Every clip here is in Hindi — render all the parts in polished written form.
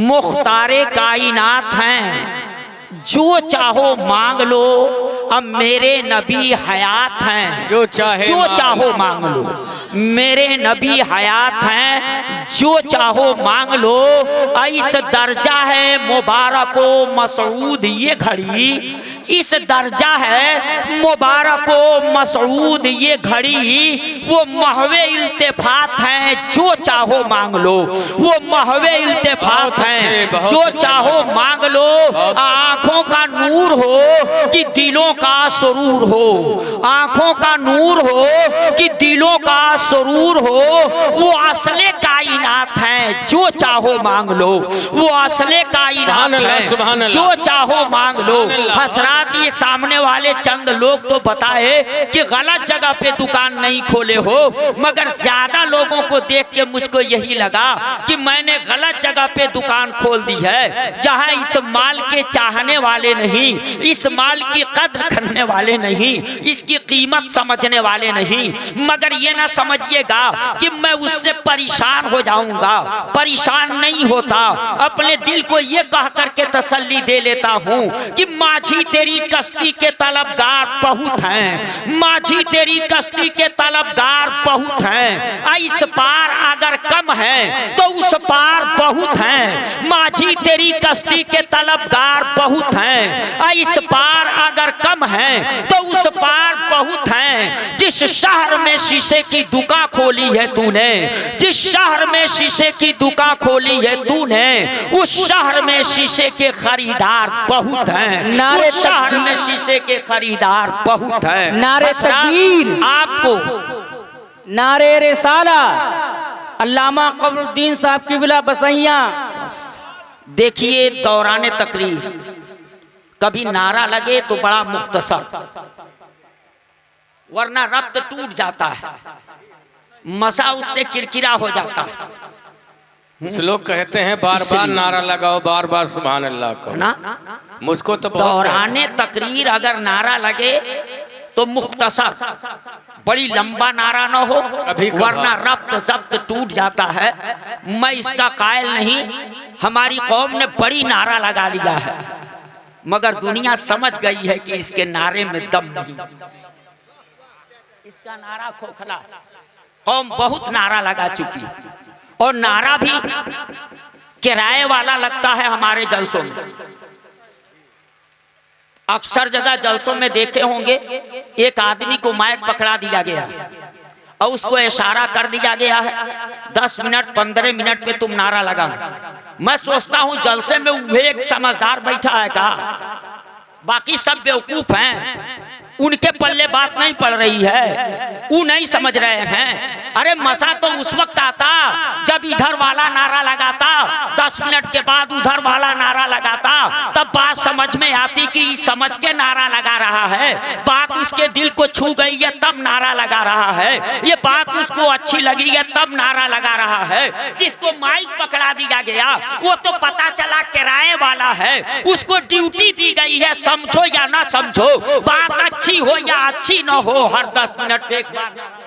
मुख्तारे कायनात हैं, जो चाहो मांग लो। अब मेरे नबी हयात हैं, जो चाहो मांग लो। मेरे नबी हयात हैं, जो चाहो मांग लो। इस दर्जा है मुबारको मसऊद ये घड़ी, इस दर्जा है मुबारको मसऊद ये घड़ी। वो महवे इल्तिफात हैं, जो चाहो मांग लो। वो महवे इल्तिफात हैं, जो चाहो मांग लो। आंखों का नूर हो कि दिलों का सुरूर हो, आंखों का नूर हो कि दिलों का सुरूर हो। वो असले कायनात हैं, जो चाहो मांग लो। वो असले कायनात हैं, जो चाहो मांग लो। हसरात ये सामने वाले चंद लोग तो बताए कि गलत जगह पे दुकान नहीं खोले हो, मगर ज्यादा लोगों को देख के मुझको यही लगा कि मैंने गलत जगह पे दुकान खोल दी है, जहां इस माल के चाहने वाले नहीं, इस माल की कद्र करने वाले नहीं, इसकी कीमत समझने वाले नहीं। मगर ये ना समझिएगा कि मैं उससे परेशान हो जाऊंगा, परेशान नहीं होता। अपने दिल को ये कह करके तसल्ली दे लेता हूं कि माझी तेरी कश्ती के तलबगार बहुत हैं, माझी तेरी कश्ती के तलबगार बहुत हैं। इस पार अगर कम है तो उस पार बहुत हैं, माझी तेरी कश्ती के तलबगार बहुत हैं। इस पार अगर कम है तो उस पार बहुत हैं। जिस शहर में शीशे की दुकान खोली है तूने, जिस शहर में शीशे की दुकान खोली है तूने, उस शहर में शीशे के खरीदार बहुत हैं। उस शहर में शीशे के खरीदार बहुत हैं। नारे तकबीर आपको, नारे रिसाला, अल्लामा कमरुद्दीन साहब की बिला बसैया। देखिए दौरान तकरीर कभी नारा लगे तो बड़ा मुख्तसर, वरना रब्त टूट जाता है, मसा उससे किरकिरा हो जाता है। कुछ लोग कहते हैं बार बार नारा लगाओ, बार बार सुभान अल्लाह कहो ना। मुझको तो दौरान तकरीर अगर नारा लगे तो मुख्तसर, बड़ी लंबा नारा ना हो, वरना रब्त जब्त टूट जाता है। मैं इसका कायल नहीं, हमारी कौम ने बड़ी नारा लगा लिया है, मगर दुनिया समझ गई है कि इसके नारे में दम नहीं, इसका नारा खोखला। कौम बहुत नारा लगा चुकी, और नारा भी किराए वाला लगता है। हमारे जलसों में अक्सर जगह जलसों में देखे होंगे, एक आदमी को माइक पकड़ा दिया गया और उसको इशारा कर दिया गया है 10 मिनट 15 मिनट पे तुम नारा लगाओ। मैं सोचता हूं जलसे में वो एक समझदार बैठा है का, बाकी सब बेवकूफ हैं, उनके पल्ले बात नहीं पड़ रही है, वो नहीं समझ रहे हैं। अरे मजा तो उस वक्त आता जब इधर वाला नारा लगाता, 10 मिनट के बाद उधर वाला नारा लगाता, तब बात समझ में आती कि समझ के नारा लगा रहा है, बात उसके दिल को छू गई है तब नारा लगा रहा है, ये बात उसको अच्छी लगी है तब नारा लगा रहा है। जिसको माइक पकड़ा दिया गया वो तो पता चला किराए वाला है, उसको ड्यूटी दी गई है, समझो या ना समझो, बात अच्छी हो या अच्छी ना हो, हर 10 मिनट एक बार।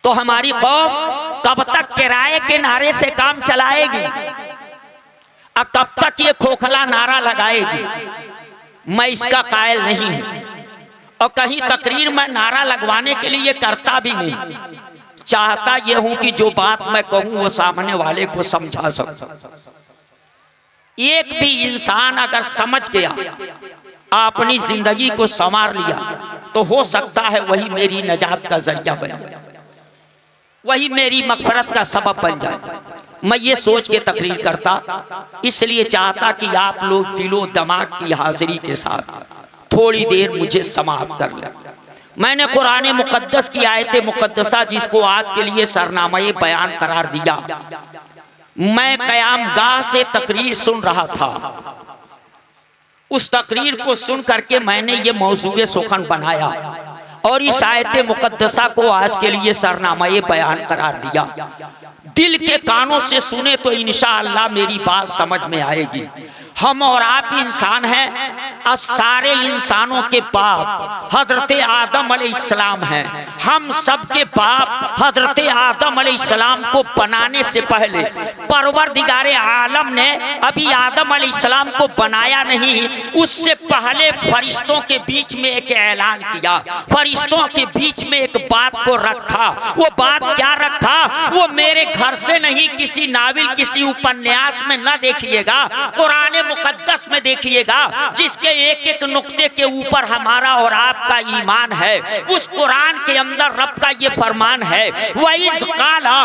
तो हमारी कौम कब तक किराए के नारे से काम चलाएगी, अब कब तक ये खोखला नारा लगाएगी? मैं इसका कायल नहीं हूं, और कहीं तकरीर में नारा लगवाने के लिए करता भी नहीं। चाहता ये हूं कि जो बात मैं कहूं वो सामने वाले को समझा सकूं। एक भी इंसान अगर समझ गया, अपनी जिंदगी को संवार लिया, तो हो सकता है वही मेरी नजात का जरिया बन जाए, वही मेरी मगफरत का सबब बन जाए। मैं ये सोच के तकरीर करता, इसलिए चाहता कि आप लोग दिलो दिमाग की हाजिरी के साथ थोड़ी देर मुझे समाप्त कर लें। मैंने कुरान मुकद्दस की आयत मुकद्दसा, जिसको आज के लिए सरनामे बयान करार दिया, मैं क़याम गाह से तकरीर सुन रहा था। उस तकरीर को सुन करके मैंने ये मौजूए सुखन बनाया और इस आयत मुकद्दसा को आज के लिए सरनामे बयान करार दिया। दिल के कानों से सुने तो इंशाअल्लाह मेरी बात समझ में आएगी। हम और आप इंसान हैं और सारे इंसानों के बाप हजरत आदम अलैहिस्सलाम हैं। हम सब के बाप हजरत आदम अलैहिस्सलाम को बनाने से पहले परवरदिगारे आलम ने अभी आदम अलैहिस्सलाम को बनाया नहीं, उससे पहले फरिश्तों के बीच में एक ऐलान किया, फरिश्तों के बीच में एक बात को रखा। वो बात क्या रखा? वो मेरे घर से नहीं, किसी नाविल किसी उपन्यास में न देखिएगा, कुरान मुकद्दस में देखिएगा, जिसके एक एक नुक्ते के ऊपर हमारा और आपका ईमान है। उस कुरान के अंदर रब का ये फरमान है, वइज़ क़ाला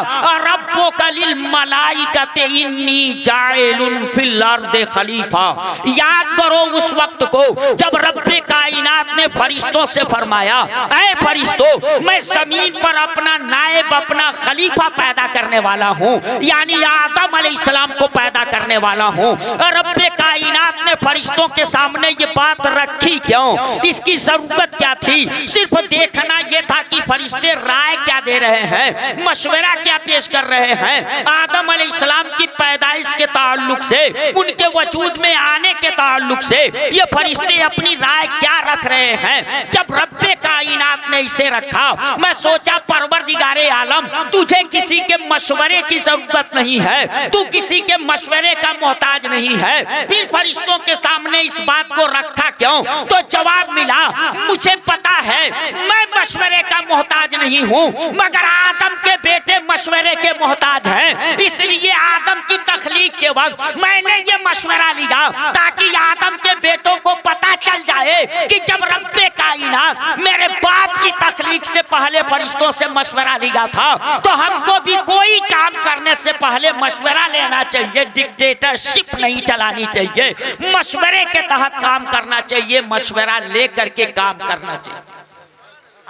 रब्बुका लिल मलाइकति इन्नी जाइलुन फिल अर्दि खलीफा। याद करो उस वक्त को जब रब्बे कायनात ने फरिश्तों से फरमाया, ऐ फरिश्तों, मैं जमीन पर अपना नायब, अपना खलीफा पैदा करने वाला हूँ, यानी आदम अलैहिस्सलाम को पैदा करने वाला हूँ। रब्बे कायनात ने फरिश्तों के सामने ये बात रखी क्यों? इसकी जरूरत क्या थी? सिर्फ देखना यह था कि फरिश्ते राय क्या दे रहे हैं, मशवरा क्या पेश कर रहे हैं आदम अलैहिस्सलाम की पैदाइश के ताल्लुक से, उनके वजूद में आने के ताल्लुक से ये फरिश्ते अपनी राय क्या रख रहे हैं। जब रब्बे कायनात ने इसे रखा, मैं सोचा परवरदिगारे आलम, तुझे किसी के मशवरे की जरूरत नहीं है, तू किसी के मशवरे का मोहताज नहीं है, फिर फरिश्तों के सामने इस बात को रखा क्यों? तो जवाब मिला, मुझे पता है मैं मशवरे का मोहताज नहीं हूँ, मगर आदम के बेटे मशवरे के मोहताज हैं। इसलिए आदम की तखलीक के वक्त मैंने ये मशवरा लिया ताकि आदम के बेटों को पता चल जाए कि जब रब्बे कायनात मेरे बाप की तखलीक से पहले फरिश्तों से मशवरा लिया था, तो हमको भी कोई काम करने से पहले मशवरा लेना चाहिए, डिक्टेटरशिप नहीं चलानी चाहिए, मशवरे के तहत काम करना चाहिए, मशवरा लेकर के काम करना चाहिए।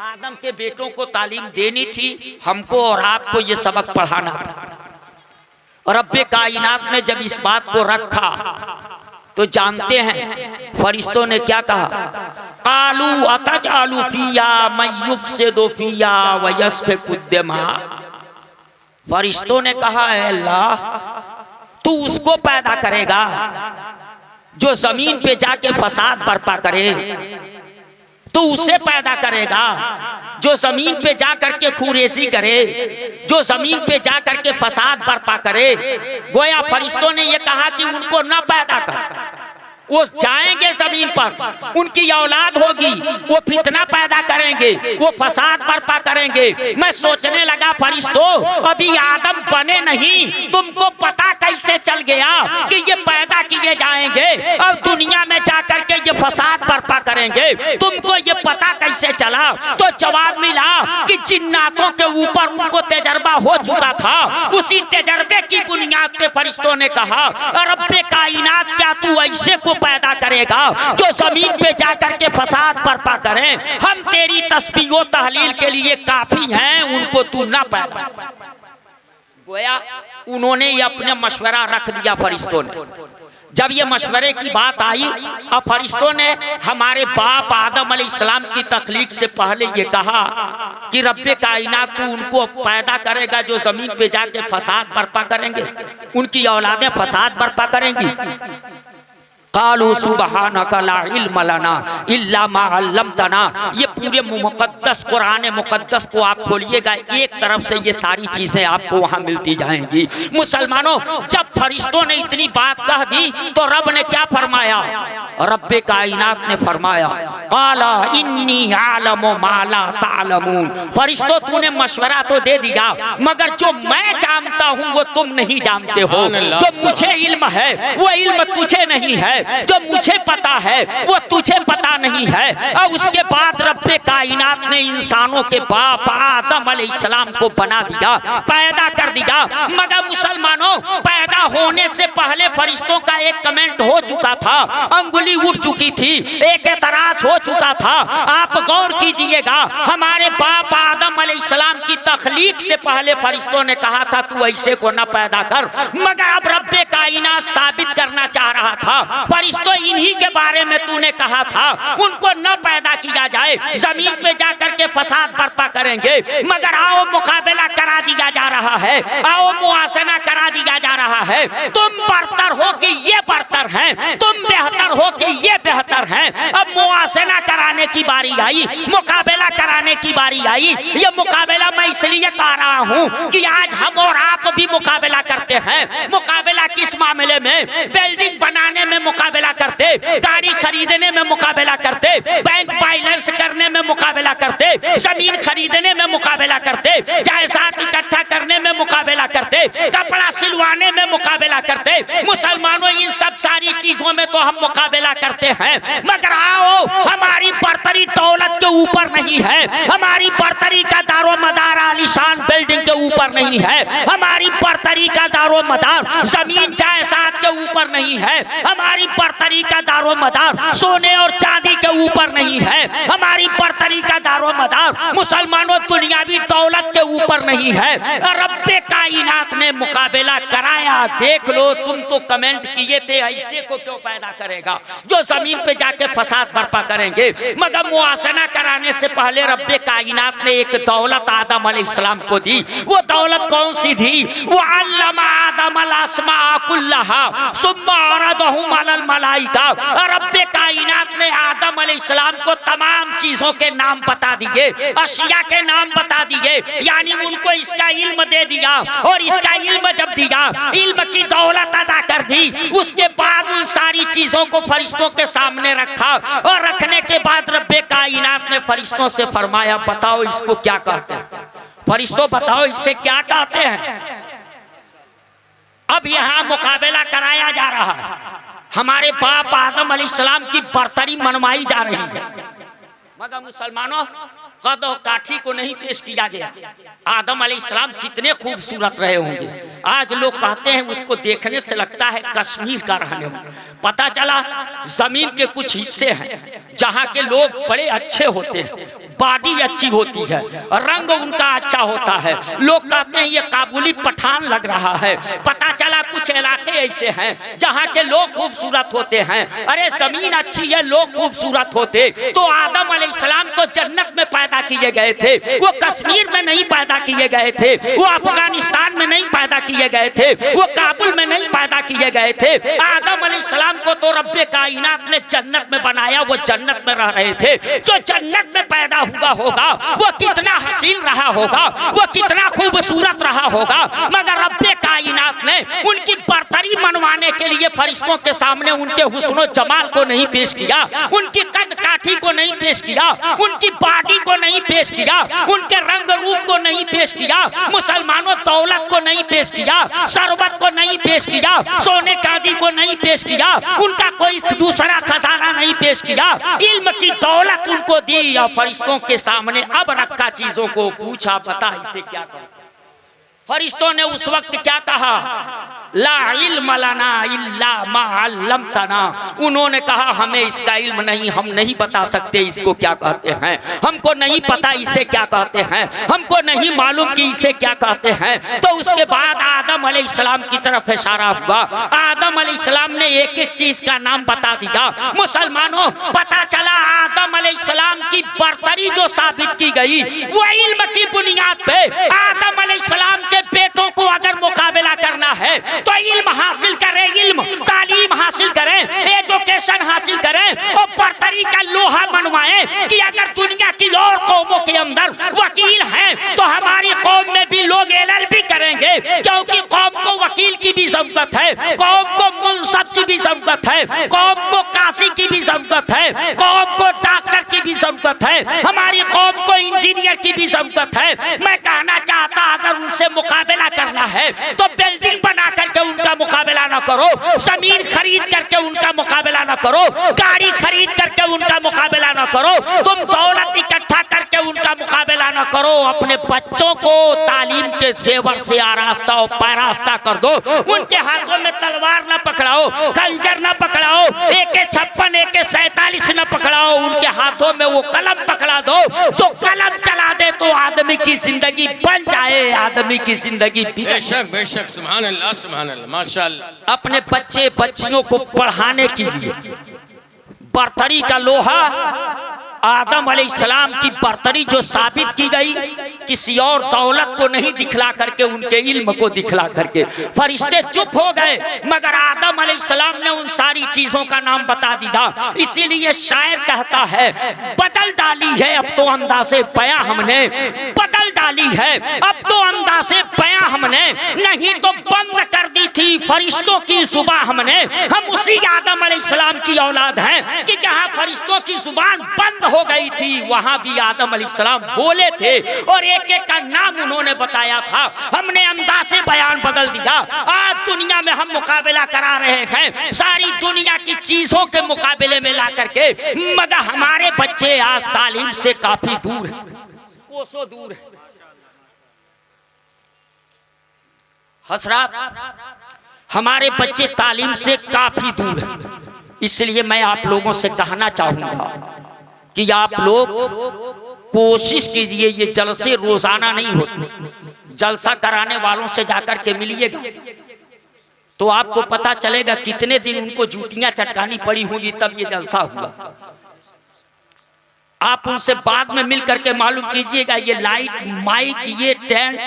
आदम के बेटों को तालीम देनी थी, हमको और आपको ये सबक पढ़ाना था। और रब्बे कायनात ने जब इस बात को रखा तो जानते हैं फरिश्तों ने क्या कहा? कालू अतजालू फिया मन युफ्सिदु फिया व यस्फिकु दिमा। फरिश्तों ने कहा, है अल्लाह, तू उसको पैदा करेगा जो जमीन पे जाके फसाद बर्पा करे, तू उसे पैदा करेगा जो जमीन पे जा करके खूरेसी करे, जो जमीन पे जा करके फसाद बर्पा करे। गोया फरिश्तों ने ये कहा कि उनको न पैदा कर, वो जाएंगे जमीन पर, उनकी औलाद होगी, वो फितना पैदा करेंगे, वो फसाद बर्पा करेंगे। मैं सोचने लगा, फरिश्तों अभी आदम बने नहीं, तुमको पता कैसे चल गया कि ये पैदा किए जाएंगे और दुनिया में जाकर के ये फसाद बर्पा करेंगे, तुमको ये पता कैसे चला? तो जवाब मिला कि जिन्नातों के ऊपर उनको तजर्बा हो चुका था। उसी तजर्बे की बुनियाद पे फरिश्तों ने कहा, रब्बे कायनात, क्या तू ऐसे को पैदा करेगा जो जमीन पे जाकर के फसाद बर्पा करें? हम तेरी तस्बीह व तहलील के लिए काफी हैं, उनको तू ना पैदा। गोया उन्होंने ये अपने मशवरा रख दिया फरिश्तों ने। जब ये मशवरे की बात आई, अब फरिश्तों ने हमारे बाप आदम अलैहिस्सलाम की तखलीक से पहले ये कहा कि रब्बे कायनात तू उनको पैदा करेगा जो जमीन पे जाके फसाद बर्पा करेंगे, उनकी औलादें फसाद बर्पा करेंगी। कालू सुबहानका ला इल्म लना इल्ला मा अल्लमतना। ये पूरे मुकद्दस कुरान मुकद्दस को आप खोलिएगा, एक तरफ से ये सारी चीजें आपको वहां मिलती जाएंगी। मुसलमानों, जब फरिश्तों ने इतनी बात कह दी तो रब ने क्या फरमाया? रब्बे कायनात ने फरमाया, काला इन्नी आलमु मा ला तालमून। फरिश्तों, तूने मशवरा तो दे दिया, मगर जो मैं जानता हूं वो तुम नहीं जानते हो। जो मुझे इल्म है वो इल्म तुझे नहीं है, जो मुझे पता है वो तुझे पता नहीं है। और उसके बाद रब्बे कायनात ने इंसानों के बाप आदम अलैहिस्सलाम को बना दिया, पैदा कर दिया। मगर मुसलमानों, पैदा होने से पहले फरिश्तों का एक कमेंट हो चुका था, अंगुली उठ चुकी थी, एक एतराज हो चुका था। आप गौर कीजिएगा, हमारे बाप आदम अलैहिस्सलाम की तखलीक से पहले फरिश्तों ने कहा था तू ऐसे को न पैदा कर, मगर अब रब्बे कायनात साबित करना चाह रहा था, फरिश्तों इन्हीं के बारे में तूने कहा था उनको न पैदा किया जाए, जमीन पे जाकर के फसाद बर्पा करेंगे। मगर आओ मुकाबला करा दिया जा रहा है, आओ मुआसना करा दिया जा रहा रहा है, तुम बरतर हो कि ये बरतर हैं, तुम बेहतर हो कि ये बेहतर हैं। अब मुआसना कराने की बारी आई, मुकाबला कराने की बारी आई। ये मुकाबला मैं इसलिए कह रहा हूँ कि आज हम और आप भी मुकाबला करते हैं। मुकाबला किस मामले में? बिल्डिंग बनाने में मुकाबला करते, गाड़ी खरीदने में मुकाबला करते, बैंक बैलेंस करने में मुकाबला करते, जमीन खरीदने में मुकाबला करते, जायदाद इकट्ठा करने में मुकाबला करते, कपड़ा सिलवाने में मुकाबला करते। मुसलमानों इन सब सारी चीजों में तो हम मुकाबला करते हैं, मगर आओ हमारी बरतरी दौलत के ऊपर नहीं है, हमारी बरतरी का दारो मदार आलीशान बिल्डिंग के ऊपर नहीं है, हमारी बरतरी का दारो मदार जमीन जायदाद के ऊपर नहीं है, हमारी बरतरी का दारो मदार सोने और चांदी के ऊपर नहीं है, हमारी बरतरी का दारो मदार मुसलमानों दुनियावी दौलत के ऊपर नहीं है। रब्बे कायनात ने मुकाबला कराया। देख लो, तुम तो कमेंट किए थे ऐसे को क्यों पैदा करेगा जो जमीन पे जाके फसाद बर्पा करेंगे। मगर मुआसना कराने से पहले रब्बे कायनात ने एक दौलत आदम अलैहिस्सलाम को दी। वो दौलत कौन सी थी? वो अल्लमा आदम अल अस्मा कुल्लहा सुम्मा अरदहुम अलल मलाइका। रब्बे कायनात ने आदम अलैहिस्सलाम को तमाम चीजों के नाम बता दिए, अशिया के नाम बता दिए, यानी उनको इसका इल्म दे दिया। और इसका इल्म जब दिया, इल्म की दौलत अदा कर दी, उसके बाद उन सारी चीजों को फरिश्तों के सामने रखा। और रखने के बाद रब्बे कायनात ने फरिश्तों से फरमाया, बताओ इसको क्या कहते हैं? फरिश्तों बताओ इसे क्या कहते हैं? अब यहाँ मुकाबला कराया जा रहा है। हमारे बाप आदम अलैहिस्सलाम की बरतरी मनवाई जा रही है, मगर मुसलमानों कद और काठी को नहीं पेश किया गया। आदम अलैहिस्सलाम कितने खूबसूरत रहे होंगे। आज लोग कहते हैं उसको देखने से लगता है कश्मीर का रहने वाला। पता चला जमीन के कुछ हिस्से हैं जहाँ के लोग बड़े अच्छे होते हैं, बॉडी अच्छी होती है, रंग उनका अच्छा होता है। लोग कहते हैं ये काबुली पठान लग रहा है। पता चला कुछ इलाके ऐसे हैं जहाँ के लोग खूबसूरत होते हैं। अरे जमीन अच्छी है, लोग खूबसूरत होते तो आदम अलैहिस्सलाम तो जन्नत में पैदा किए गए थे। वो कश्मीर में नहीं पैदा किए गए थे, वो अफगानिस्तान में नहीं पैदा किए गए थे, वो काबुल में नहीं पैदा किए गए थे। आदम अलैहिस्सलाम को तो रब्बे कायनात ने जन्नत में बनाया, वो जन्नत में रह रहे थे। जो जन्नत में पैदा हुआ होगा वो कितना हसीन रहा होगा, वो कितना खूबसूरत रहा होगा। मगर रब्बे कायनात ने उनकी बरतरी मनवाने के लिए फरिश्तों के सामने उनके हुस्न और जमाल को नहीं पेश किया, उनकी कद काठी को नहीं पेश किया, उनकी बॉडी को नहीं पेश किया, उनके रंग रूप को नहीं पेश किया, मुसलमानों दौलत को नहीं पेश किया, शरबत को नहीं पेश किया, सोने चांदी को नहीं पेश किया, उनका कोई दूसरा खजाना नहीं पेश किया। इल्म की दौलत उनको दी और फरिश्तों के सामने अब रखा चीजों को पूछा, बता इसे क्या करूं? फरिश्तों ने उस वक्त क्या कहा? ला इल्म लना इल्ला मा अल्लमतना। उन्होंने कहा हमें इसका इल्म नहीं, हम नहीं बता सकते इसको क्या कहते हैं, हमको नहीं पता इसे क्या कहते हैं, हमको नहीं मालूम कि इसे क्या कहते हैं। तो उसके बाद आदम अलैहिस्सलाम की तरफ इशारा हुआ। आदम अलैहिस्सलाम ने एक एक चीज का नाम बता दिया। मुसलमानों पता चला आदम अलैहिस्सलाम की बरतरी जो साबित की गई वो इल्म की बुनियाद पे। आदम अलैहिस्सलाम के बेटों को अगर मुकाबला करना है तो इल्म हासिल करें, इल्म तालीम हासिल करें, एजुकेशन हासिल करें और बरतरी का लोहा मनवाएं कि अगर दुनिया की और कौमों के अंदर वकील हैं तो हमारी कौम में भी लोग LLB करेंगे, क्योंकि कौम को वकील की भी जरूरत है, कौम को मुंसब की भी जरूरत है, कौम को काशी की भी जरूरत है, कौम को डॉक्टर की भी जरूरत है, हमारी कौम को इंजीनियर की भी जरूरत है। मैं कहना चाहता अगर उनसे मुकाबला करना है तो बिल्डिंग बना करके उनका मुकाबला न करो, जमीन खरीद करके उनका मुकाबला न करो, गाड़ी खरीद करके उनका मुकाबला न करो, तुम दौलत इकट्ठा करके उनका मुकाबला न करो। अपने बच्चों को तालीम के जेवर से आरास्ता और पैरास्ता कर दो। उनके हाथों में तलवार न पकड़ाओ, खंजर न पकड़ाओ, AK-56 AK-47 न पकड़ाओ, उनके हाथों में वो कलम पकड़ा दो। जो कलम चला दे तो आदमी की जिंदगी बन जाए, आदमी की जिंदगी बेशक बेशक, सुभान अल्लाह सुभान अल्लाह, माशाअल्लाह। अपने बच्चे बच्चियों को पढ़ाने के लिए बरतरी का लोहा आदम अलैहिस्सलाम की बर्तरी जो साबित की गई किसी और दौलत को नहीं दिखला करके, उनके इल्म को दिखला करके। फरिश्ते चुप हो गए, मगर आदम अलैहिस्सलाम ने उन सारी चीजों का नाम बता दिया। इसीलिए शायर कहता है, बदल डाली है अब तो अंदाज़े बयां हमने, बदल डाली है अब तो अंदाज़े बयां हमने, नहीं तो बंद कर दी थी फरिश्तों की जुबान हमने। हम उसी आदम अलैहिस्सलाम की औलाद हैं कि जहां फरिश्तों की जुबान बंद हो गई थी वहां भी आदम अलैहिस्सलाम बोले थे और एक एक का नाम उन्होंने बताया था। हमने अंदाज़े बयान बदल दिया। आज दुनिया में हम मुकाबला करा रहे हैं सारी दुनिया की चीजों के मुकाबले में ला करके, मगर हमारे बच्चे आज तालीम से काफी दूर है, कोसों दूर है। हसरत, हमारे बच्चे तालीम से काफी दूर है। इसलिए मैं आप लोगों से कहना चाहूंगा कि आप लोग कोशिश कीजिए, ये जलसे रोजाना नहीं होते। जलसा कराने वालों से जाकर के मिलिएगा तो आपको पता चलेगा कितने दिन उनको जूतियां चटकानी पड़ी होंगी तब ये जलसा हुआ। आप उनसे बाद में मिल करके मालूम कीजिएगा ये लाइट, माइक, ये टेंट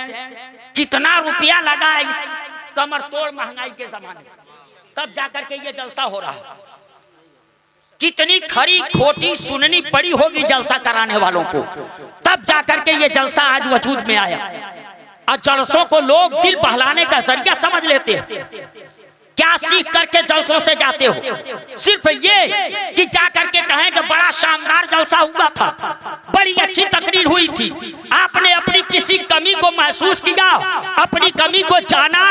कितना रुपया लगा इस कमर तोड़ महंगाई के जमाने, तब जाकर के ये जलसा हो रहा है। कितनी खरी खोटी सुननी पड़ी होगी जलसा कराने वालों को, तब जाकर के ये जलसा आज वजूद में आया। और जलसों को लोग दिल बहलाने का जरिया समझ लेते हैं। क्या सीख करके जलसों से जाते हो? सिर्फ ये कि जाकर के कहें कि बड़ा शानदार जलसा हुआ था, बड़ी अच्छी तकरीर हुई थी। आपने अपनी किसी कमी को महसूस किया, अपनी कमी को जाना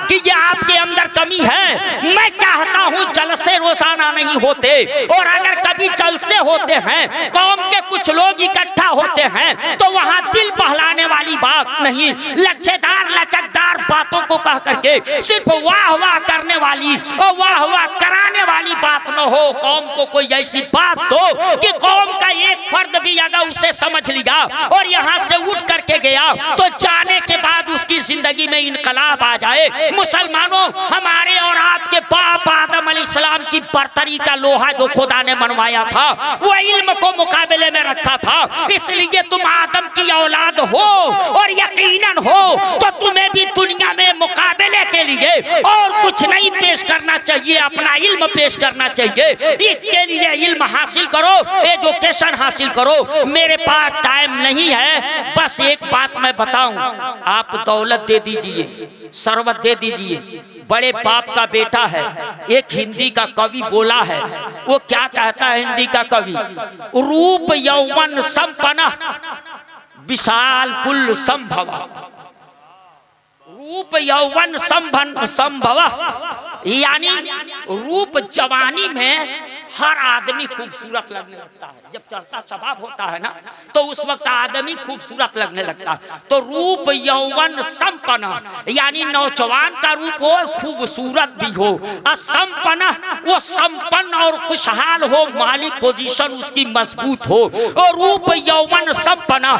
कि ये आपके अंदर कमी है। मैं चाहता हूं जलसे रोजाना नहीं होते, और अगर कभी जलसे होते हैं, कौम के कुछ लोग इकट्ठा होते हैं, तो वहां दिल बहलाने वाली बात नहीं, लच्छेदार लचकदार बातों को कह करके सिर्फ वाह वाह करने वाली और वाह वाह कराने वाली बात न हो। कौम को कोई ऐसी बात दो कि कौम का एक फर्द भी अगर उसे समझ लिया और यहाँ से उठ करके गया तो जाने के बाद उसकी जिंदगी में इनकलाब आ जाए। मुसलमानों, हमारे और आपके बाप आदम अलैहिस्सलाम की बर्तरी का लोहा जो खुदा ने मनवाया था वो इल्म को मुकाबले में रखा था। इसलिए तुम आदम की औलाद हो और यकीनन हो तो तुम्हें भी दुनिया में मुकाबले के लिए और कुछ नहीं पेश करना चाहिए, अपना इल्म पेश करना चाहिए। इसके लिए इल्म हासिल करो, एजुकेशन हासिल करो। मेरे पास टाइम नहीं है, बस एक बात मैं बताऊं, आप दौलत दे दीजिए, सरवत दे दीजिए। बड़े बाप का बेटा है, एक हिंदी का कवि बोला है, वो क्या कहता है हिंदी का कवि, रूप यौवन संपन्न विशाल कुल संभवा, रूप यौवन संभव, यानी रूप जवानी में हर आदमी खूबसूरत लगने लगता है। जब चढ़ता शबाब होता है ना तो उस वक्त आदमी खूबसूरत लगने लगता है। तो रूप यौवन संपन्न, यानी नौजवान का रूप हो खूबसूरत भी हो, और संपन्न वो संपन्न और खुशहाल हो, माली पोजीशन उसकी मजबूत हो। और रूप यौवन संपन्न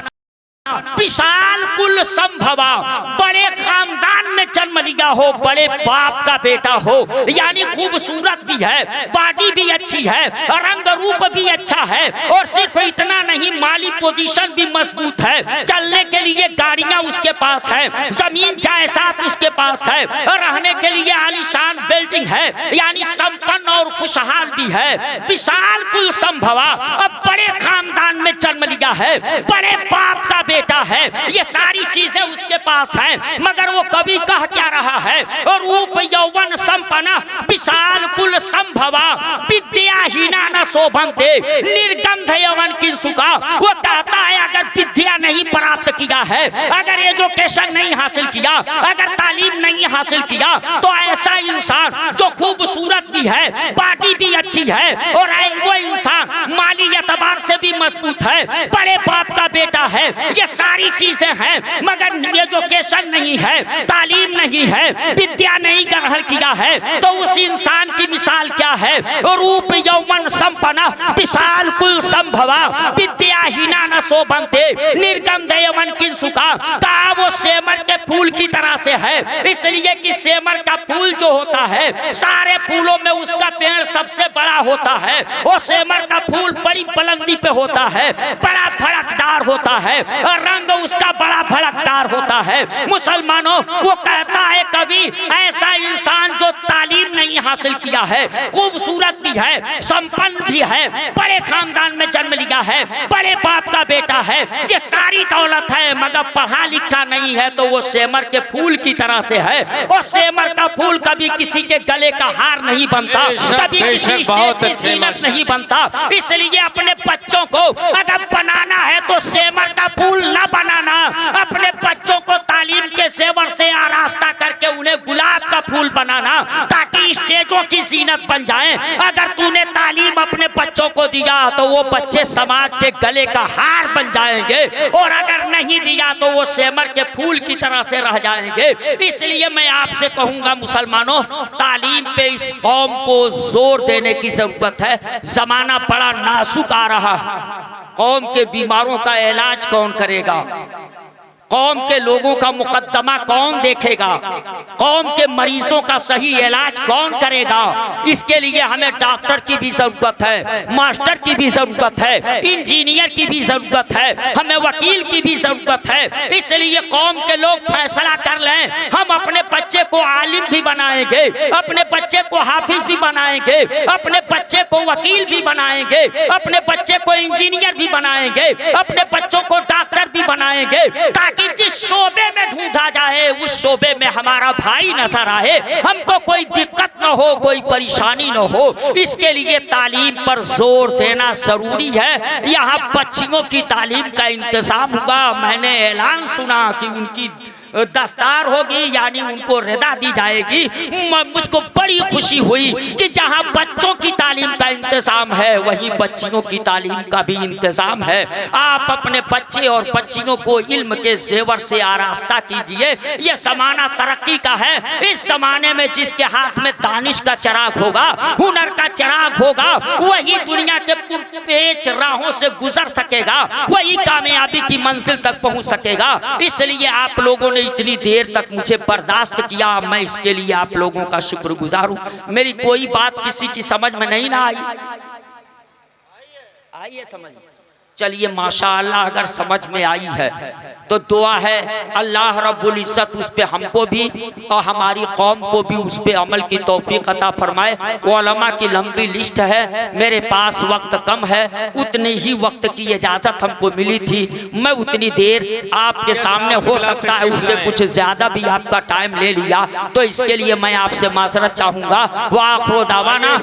विशाल कुल संभवा, बड़े खानदान में जन्म लिया हो, बड़े बाप का बेटा हो, यानी खूबसूरत भी है, बॉडी भी अच्छी है, रंग रूप भी अच्छा है, और सिर्फ इतना नहीं माली पोजीशन भी मजबूत है, चलने के लिए गाड़ियां उसके पास है, जमीन जायदाद उसके पास है, रहने के लिए आलीशान बिल्डिंग है, यानी संपन्न और खुशहाल भी है। विशाल कुल संभवा, अब बड़े खानदान में जन्म लिया है, बड़े बाप का बेटा है, ये सारी चीजें उसके पास हैं, मगर वो कभी कह क्या रहा है, और रूप यौवन संपन्न विशाल कुल संभवा विद्याहीना न शोभन्ते निर्गंध यौवन किंसुका। वो कहता है अगर विद्या नहीं प्राप्त किया है, अगर एजुकेशन नहीं हासिल किया, अगर तालीम नहीं हासिल किया, तो ऐसा इंसान जो खूबसूरत भी है, बॉडी भी अच्छी है, और वो इंसान माली एतबार से भी मजबूत है, बड़े बाप का बेटा है, ये सारी चीजें हैं, मगर एजुकेशन नहीं है, तालीम नहीं है, विद्या नहीं ग्रहण किया है, तो उस इंसान की मिसाल क्या है? रूप यौवन संपन्न विशाल कुल संभवा विद्याहीना न शोभन्ते निर्गंध यौवन किंसुका। कहा वो सेमर के फूल की तरह से है, इसलिए कि सेमर का फूल जो होता है सारे फूलों में उसका पेड़ सबसे बड़ा होता है, वो सेमर का फूल बड़ी बुलंद खूबसूरती पे होता है, बड़ा भड़कदार होता है, रंग उसका बड़ा भड़कदार होता है। मुसलमानों, वो कहता है कभी ऐसा इंसान जो तालीम नहीं हासिल किया है, खूबसूरत भी है, संपन्न भी है, बड़े खानदान में जन्म लिया है, बड़े बाप का बेटा है, ये सारी दौलत है, मगर पढ़ा लिखा नहीं है, तो वो सेमर के फूल की तरह से है। और सेमर का फूल कभी किसी के गले का हार नहीं बनता, कभी किसी की जीनत नहीं बनता। इसलिए अपने बच्चों को अगर बनाना है तो सेमर का फूल न बनाना, अपने बच्चों को तालीम के सेवर से आरास्ता करके उन्हें गुलाब का फूल बनाना, ताकि स्टेजों की जीनत बन जाए। अगर तूने तालीम अपने बच्चों को दिया तो वो बच्चे समाज के गले का हार बन जाएंगे, और अगर नहीं दिया तो वो सेमर के फूल की तरह से रह जाएंगे। इसलिए मैं आपसे कहूंगा मुसलमानों, तालीम पे इस कौम को जोर देने की जरूरत है। जमाना बड़ा नाजुक आ रहा है, कौम के बीमारों का इलाज कौन करेगा, कौम के लोगों का मुकद्दमा कौन देखेगा, कौम के मरीजों का सही इलाज कौन करेगा। इसके लिए हमें डॉक्टर की भी जरूरत है, मास्टर की भी जरूरत है, इंजीनियर की भी जरूरत है, हमें वकील की भी जरूरत है। इसलिए कौम के लोग फैसला कर लें, हम अपने बच्चे को आलिम भी बनाएंगे, अपने बच्चे को हाफिज भी बनाएंगे, अपने बच्चे को वकील भी बनाएंगे, अपने बच्चे को इंजीनियर भी बनाएंगे, अपने बच्चों को डॉक्टर भी बनाएंगे, ताकि जिस शोबे में ढूंढा जाए उस शोबे में हमारा भाई नजर आए, हमको कोई दिक्कत न हो, कोई परेशानी न हो। इसके लिए तालीम पर जोर देना जरूरी है। यहाँ बच्चियों की तालीम का इंतजाम होगा। मैंने ऐलान सुना कि उनकी दस्तार होगी, यानी उनको रिदा दी जाएगी। मुझको बड़ी खुशी हुई कि जहां बच्चों की तालीम का इंतजाम है वहीं बच्चियों की तालीम का भी इंतजाम है। आप अपने बच्चे और बच्चियों को इल्म के जेवर से आरास्ता कीजिए। ये जमाना तरक्की का है। इस जमाने में जिसके हाथ में दानिश का चिराग होगा, हुनर का चिराग होगा, वही दुनिया के पुरपेच राहों से गुजर सकेगा, वही कामयाबी की मंजिल तक पहुंच सकेगा। इसलिए आप लोगों ने इतनी देर तक मुझे बर्दाश्त किया, मैं इसके लिए आप लोगों का शुक्रगुजार हूं। मेरी कोई बात किसी की समझ में नहीं ना आई? आइए समझ में। चलिए माशाअल्लाह, अगर समझ में आई है तो दुआ है अल्लाह रब्बुल इज्जत उस पे हमको भी और हमारी कौम को भी उस पे अमल की तौफीक अता फरमाए। उलमा की लंबी लिस्ट है, मेरे पास वक्त कम है, उतने ही वक्त की इजाज़त हमको मिली थी। मैं उतनी देर आपके सामने हो सकता है उससे कुछ ज़्यादा भी आपका टाइम ले लिया, तो इसके लिए मैं आपसे माजरत चाहूँगा। व आखिर दावाना।